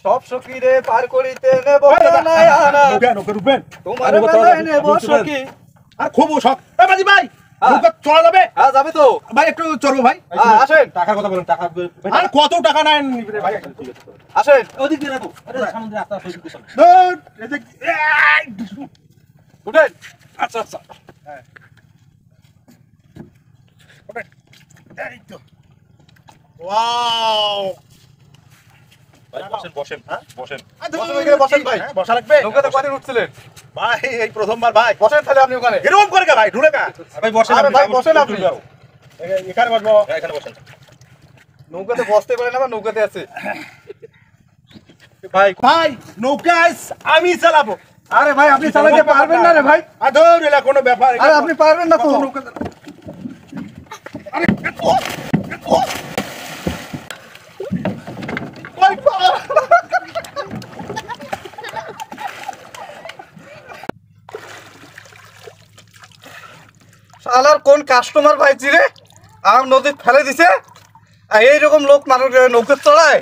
সব সখী রে পার করিতে নেব না তোমার বেলায় নেব সখী। আর খুব শখ বাজি ভাই চলা যাবে? হ্যাঁ যাবে তো ভাই একটু চলবো ভাই। আসেন। টাকার কথা বলেন, টাকা আর কত টাকা নেন ভাই? আসেন। ওদিক দিয়ে রাখো, সামনে রাস্তা উঠেন। আচ্ছা আচ্ছা হ্যাঁ এই তো ওয়াও ভাই বসেন বসেন হ্যাঁ বসেন বসেন ভাই। বসা লাগবে। নৌকাতে কদিন উঠছিলেন ভাই এই প্রথমবার ভাই। বসেন তাহলে আপনি ওখানে। এরকম করে ভাই ঢুলে কা ভাই বসেন। আরে ভাই বসেন আপনি। এখানে বসবো, এখানে বসেন। নৌকাতে বসতে পারেন না, নৌকাতে আছে ভাই ভাই নৌকা আমি চালাবো। আরে ভাই আপনি চালাতে পারবেন না রে ভাই। আদর এলা কোনো ব্যাপার? আরে আপনি পারবেন না তো নৌকা। আরে শালার কোন কাস্টমার পাইছি রে, আর নদী ফেলে দিছে। আর এইরকম লোক মানুষ নৌকা চড়ায়।